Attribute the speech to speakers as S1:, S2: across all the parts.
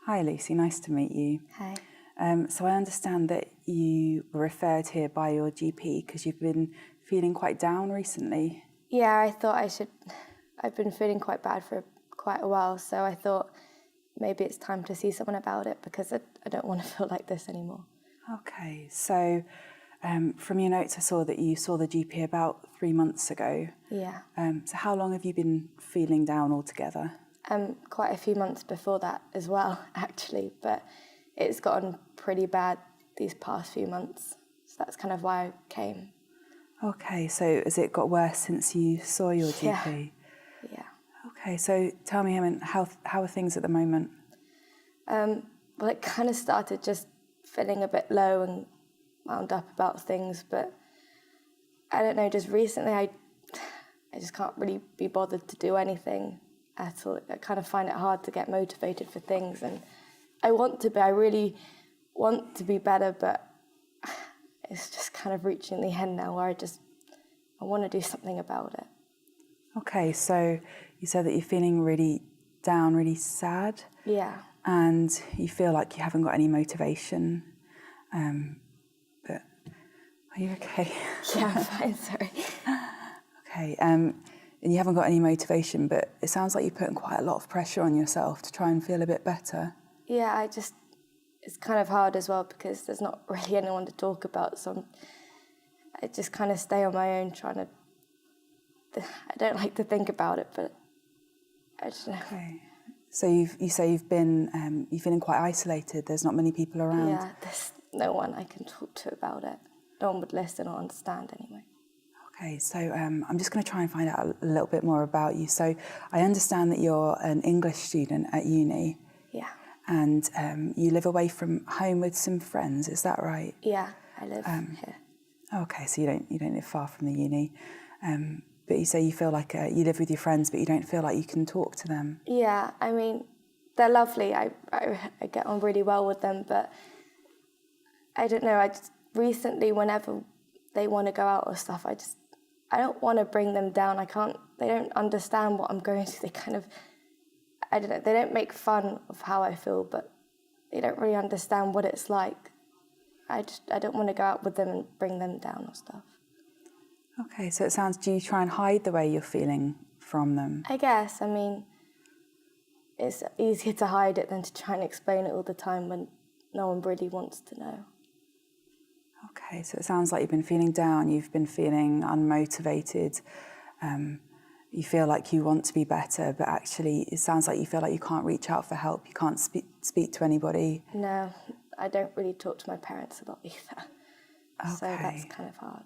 S1: Hi Lucy, nice to meet you.
S2: Hi.
S1: So I understand that you were referred here by your GP because you've been feeling quite down recently.
S2: Yeah, I thought I've been feeling quite bad for quite a while, so I thought maybe it's time to see someone about it because I don't want to feel like this anymore.
S1: Okay, so from your notes I saw that you saw the GP about 3 months ago.
S2: Yeah.
S1: So how long have you been feeling down altogether?
S2: Quite a few months before that as well, actually, but it's gotten pretty bad these past few months, so that's kind of why I came.
S1: Okay, so has it got worse since you saw your GP?
S2: Yeah.
S1: Okay, so tell me, how are things at the moment?
S2: Well, it kind of started just feeling a bit low and wound up about things, but I don't know, just recently I just can't really be bothered to do anything at all. I kind of find it hard to get motivated for things, and I really want to be better, but it's just kind of reaching the end now where I want to do something about it.
S1: Okay, so you said that you're feeling really down, really sad.
S2: Yeah.
S1: And you feel like you haven't got any motivation. But are you okay?
S2: Yeah, I'm fine, sorry.
S1: Okay, and you haven't got any motivation, but it sounds like you're putting quite a lot of pressure on yourself to try and feel a bit better.
S2: Yeah, it's kind of hard as well because there's not really anyone to talk about, so I just kind of stay on my own I don't like to think about it, but I just know.
S1: Okay. So you say you've been you're feeling quite isolated. There's not many people around.
S2: Yeah, there's no one I can talk to about it. No one would listen or understand anyway.
S1: Okay, so I'm just going to try and find out a little bit more about you. So I understand that you're an English student at uni.
S2: Yeah.
S1: And you live away from home with some friends. Is that right?
S2: Yeah, I live here.
S1: Okay, so you don't live far from the uni. But you say you feel like you live with your friends, but you don't feel like you can talk to them.
S2: Yeah, I mean, they're lovely. I get on really well with them, but I don't know. I just recently, whenever they want to go out or stuff, I don't want to bring them down. They don't understand what I'm going through. They kind of, I don't know. They don't make fun of how I feel, but they don't really understand what it's like. I don't want to go out with them and bring them down or stuff.
S1: Okay, so it sounds, do you try and hide the way you're feeling from them?
S2: I guess, I mean, it's easier to hide it than to try and explain it all the time when no one really wants to know.
S1: Okay, so it sounds like you've been feeling down, you've been feeling unmotivated, you feel like you want to be better, but actually it sounds like you feel like you can't reach out for help, you can't speak to anybody.
S2: No, I don't really talk to my parents a lot either,
S1: Okay.
S2: so that's kind of hard.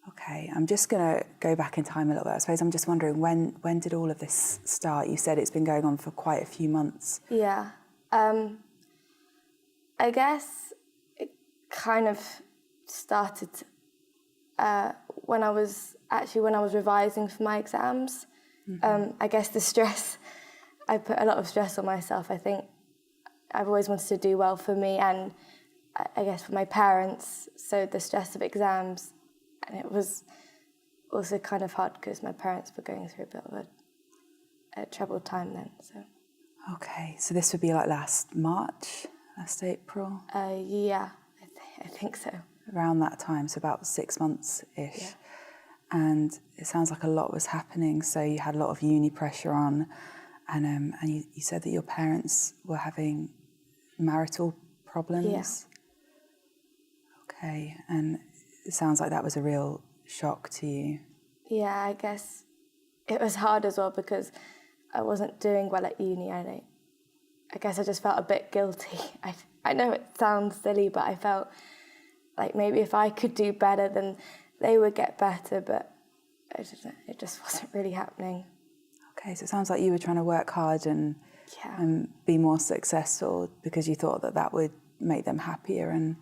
S1: Okay, I'm just going to go back in time a little bit. I suppose I'm just wondering, when did all of this start? You said it's been going on for quite a few months.
S2: Yeah, I guess it kind of started when I was revising for my exams. I guess the stress, I put a lot of stress on myself. I think I've always wanted to do well for me and I guess for my parents, so the stress of exams, and it was also kind of hard because my parents were going through a bit of a troubled time then. So.
S1: Okay, so this would be like last April?
S2: Yeah, I think so.
S1: Around that time, so about 6 months-ish.
S2: Yeah.
S1: And it sounds like a lot was happening, so you had a lot of uni pressure on, and you said that your parents were having marital problems?
S2: Yeah.
S1: Okay, and it sounds like that was a real shock to you.
S2: Yeah, I guess it was hard as well because I wasn't doing well at uni. I guess I just felt a bit guilty. I know it sounds silly, but I felt like maybe if I could do better, then they would get better, but it just wasn't really happening.
S1: Okay, so it sounds like you were trying to work hard and be more successful because you thought that would make them happier and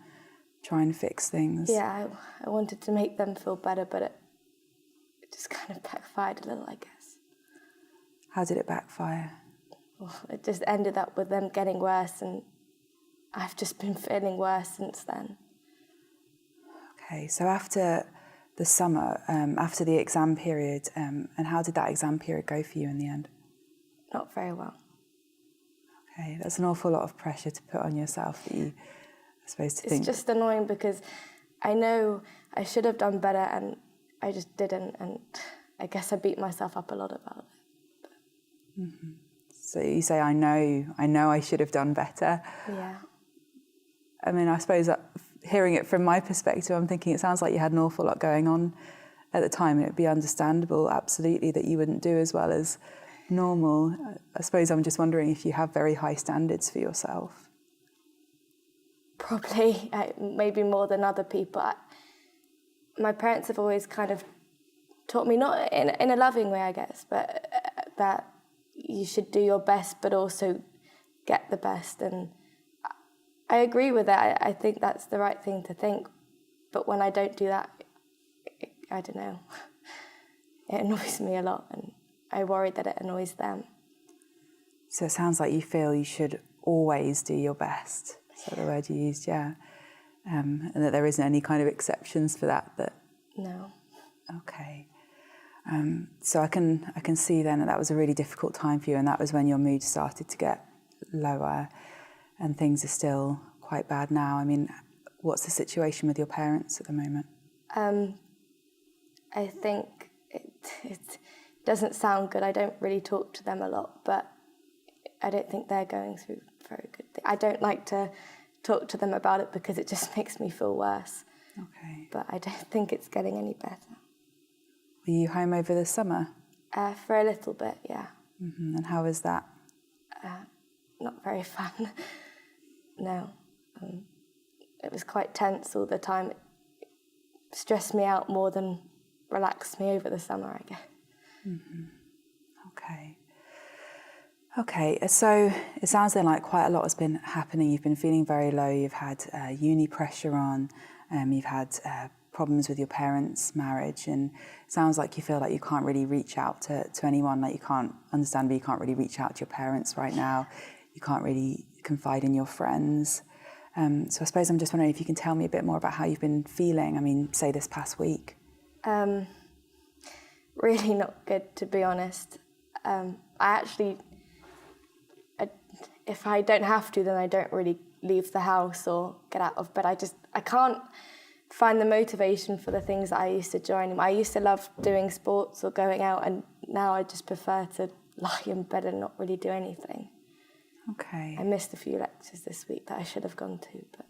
S1: try and fix things.
S2: Yeah, I wanted to make them feel better, but it just kind of backfired a little, I guess.
S1: How did it backfire?
S2: Well, it just ended up with them getting worse, and I've just been feeling worse since then.
S1: Okay, so after the summer, after the exam period, and how did that exam period go for you in the end?
S2: Not very well.
S1: Okay, that's an awful lot of pressure to put on yourself that you, I suppose, to think.
S2: It's just annoying because I know I should have done better and I just didn't, and I guess I beat myself up a lot about it.
S1: Mm-hmm. So you say, I know I should have done better.
S2: Yeah.
S1: I mean, I suppose hearing it from my perspective, I'm thinking it sounds like you had an awful lot going on at the time. It would be understandable, absolutely, that you wouldn't do as well as normal. I suppose I'm just wondering if you have very high standards for yourself.
S2: Probably, maybe more than other people. My parents have always kind of taught me, not in a loving way, I guess, but that you should do your best, but also get the best. And I agree with that. I think that's the right thing to think. But when I don't do that, I don't know. It annoys me a lot, and I worry that it annoys them.
S1: So it sounds like you feel you should always do your best. Is that the word you used? Yeah. And that there isn't any kind of exceptions for that.
S2: No.
S1: Okay. So I can see then that was a really difficult time for you, and that was when your mood started to get lower, and things are still quite bad now. I mean, what's the situation with your parents at the moment?
S2: I think it doesn't sound good. I don't really talk to them a lot, but I don't think they're going through very good things. I don't like to talk to them about it because it just makes me feel worse.
S1: Okay.
S2: But I don't think it's getting any better.
S1: Were you home over the summer?
S2: For a little bit, yeah.
S1: Mm-hmm. And how was that?
S2: Not very fun. No. It was quite tense all the time. It stressed me out more than relaxed me over the summer, I guess.
S1: Mm-hmm. Okay. Okay, so it sounds then like quite a lot has been happening. You've been feeling very low. You've had uni pressure on. You've had problems with your parents' marriage, and it sounds like you feel like you can't really reach out to anyone. Like you can't understand, but you can't really reach out to your parents right now. You can't really confide in your friends. So I suppose I'm just wondering if you can tell me a bit more about how you've been feeling. I mean, say this past week.
S2: Really not good, to be honest. If I don't have to, then I don't really leave the house or get out of bed. I can't find the motivation for the things that I used to join. I used to love doing sports or going out, and now I just prefer to lie in bed and not really do anything.
S1: Okay.
S2: I missed a few lectures this week that I should have gone to, but...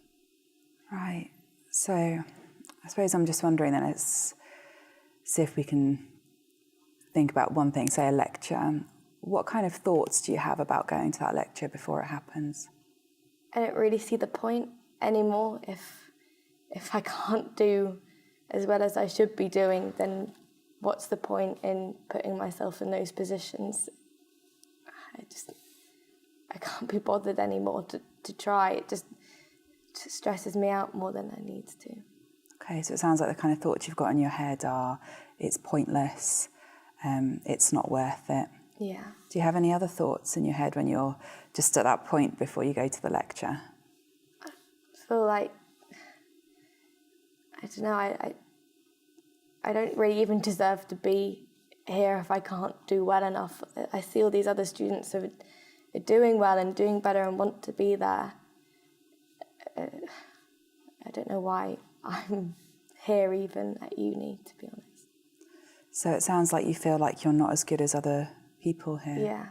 S1: Right. So I suppose I'm just wondering then, let's see if we can think about one thing, say a lecture. What kind of thoughts do you have about going to that lecture before it happens?
S2: I don't really see the point anymore. If I can't do as well as I should be doing, then what's the point in putting myself in those positions? I can't be bothered anymore to try. It just stresses me out more than it needs to.
S1: Okay, so it sounds like the kind of thoughts you've got in your head are, it's pointless, it's not worth it.
S2: Yeah.
S1: Do you have any other thoughts in your head when you're just at that point before you go to the lecture?
S2: I feel like, I don't know, I don't really even deserve to be here if I can't do well enough. I see all these other students who are doing well and doing better and want to be there. I don't know why I'm here even at uni, to be honest.
S1: So it sounds like you feel like you're not as good as other people here.
S2: Yeah.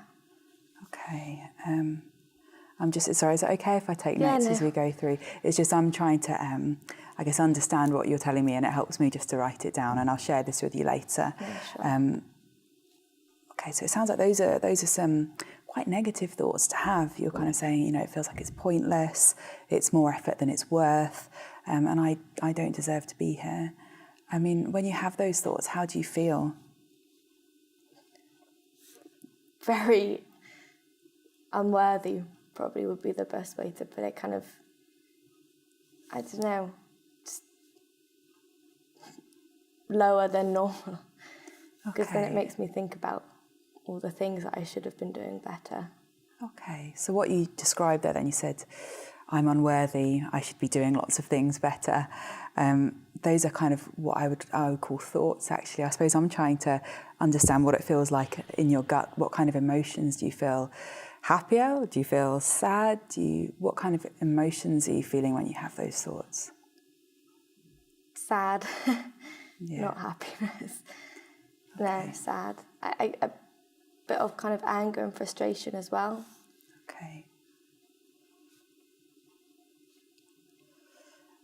S1: Okay. I'm just, sorry, is it okay if I take notes as we go through? It's just I'm trying to, I guess, understand what you're telling me, and it helps me just to write it down, and I'll share this with you later.
S2: Yeah, sure.
S1: Okay, so it sounds like those are some quite negative thoughts to have. You're kind of saying, it feels like it's pointless, it's more effort than it's worth, and I don't deserve to be here. I mean, when you have those thoughts, how do you feel?
S2: Very unworthy, probably would be the best way to put it. Kind of, I don't know, just lower than normal. Because then it makes me think about all the things that I should have been doing better.
S1: Okay, so what you described there then, you said, I'm unworthy, I should be doing lots of things better. Those are kind of what I would call thoughts, actually. I suppose I'm trying to understand what it feels like in your gut. What kind of emotions do you feel? happier? Or do you feel sad? What kind of emotions are you feeling when you have those thoughts?
S2: Sad,
S1: Yeah.
S2: not happiness.
S1: Okay.
S2: No, sad. A bit of kind of anger and frustration as well.
S1: Okay.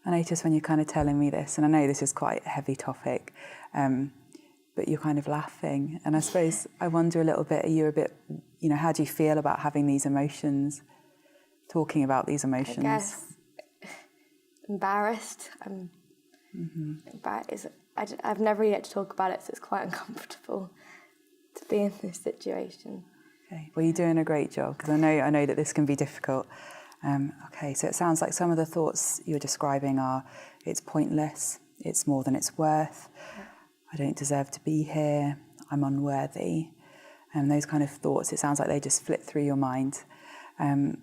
S1: I notice when you're kind of telling me this, and I know this is quite a heavy topic, but you're kind of laughing. And I suppose I wonder a little bit, how do you feel about having these emotions, talking about these emotions?
S2: I guess embarrassed. I'm embarrassed. I've never yet to talk about it, so it's quite uncomfortable to be in this situation.
S1: Okay. Well, you're doing a great job, because I know that this can be difficult. Okay, so it sounds like some of the thoughts you're describing are, it's pointless, it's more than it's worth, I don't deserve to be here, I'm unworthy. And those kind of thoughts, it sounds like they just flit through your mind. And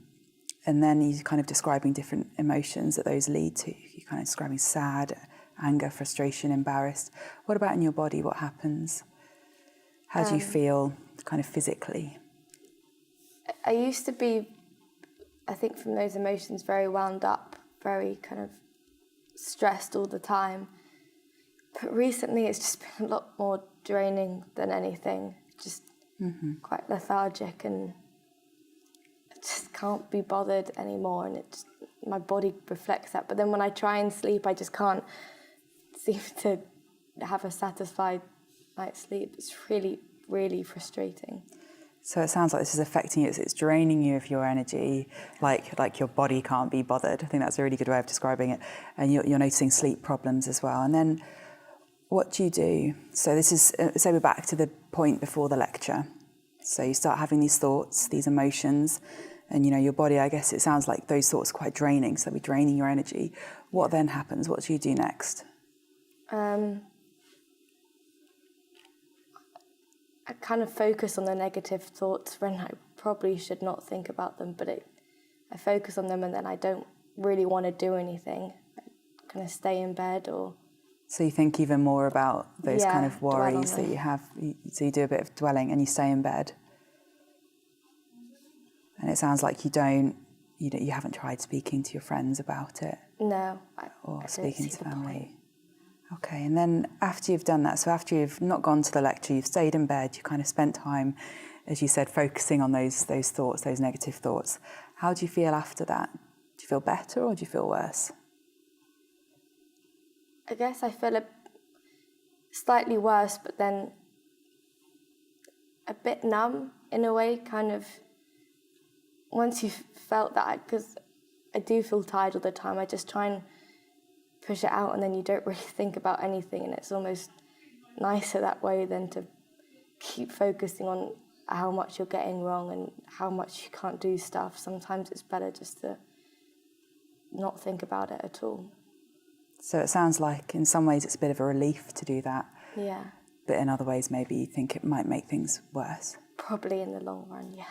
S1: then you're kind of describing different emotions that those lead to. You're kind of describing sad, anger, frustration, embarrassed. What about in your body? What happens? How do you feel kind of physically?
S2: I used to be, I think from those emotions, very wound up, very kind of stressed all the time. But recently it's just been a lot more draining than anything, just quite lethargic, and I just can't be bothered anymore, and my body reflects that. But then when I try and sleep, I just can't seem to have a satisfied night's sleep. It's really, really frustrating.
S1: So it sounds like this is affecting you. It's draining you of your energy, like your body can't be bothered. I think that's a really good way of describing it. And you're noticing sleep problems as well. And then what do you do? So this is, so we're back to the point before the lecture. So you start having these thoughts, these emotions, and your body, I guess it sounds like those thoughts are quite draining, so they're draining your energy. What then happens? What do you do next?
S2: I kind of focus on the negative thoughts when I probably should not think about them, but I focus on them, and then I don't really want to do anything. I kind of stay in bed or...
S1: So you think even more about those kind of worries that you have. So you do a bit of dwelling and you stay in bed. And it sounds like you haven't tried speaking to your friends about it.
S2: No.
S1: Or
S2: I
S1: speaking to
S2: don't see the
S1: family.
S2: point.
S1: Okay, and then after you've done that, so after you've not gone to the lecture, you've stayed in bed, you kind of spent time, as you said, focusing on those thoughts, those negative thoughts. How do you feel after that? Do you feel better or do you feel worse?
S2: I guess I feel slightly worse, but then a bit numb in a way, kind of. Once you've felt that, because I do feel tired all the time, I just try and push it out, and then you don't really think about anything, and it's almost nicer that way than to keep focusing on how much you're getting wrong and how much you can't do stuff. Sometimes it's better just to not think about it at all.
S1: So it sounds like in some ways it's a bit of a relief to do that.
S2: Yeah.
S1: But in other ways maybe you think it might make things worse.
S2: Probably in the long run, yeah.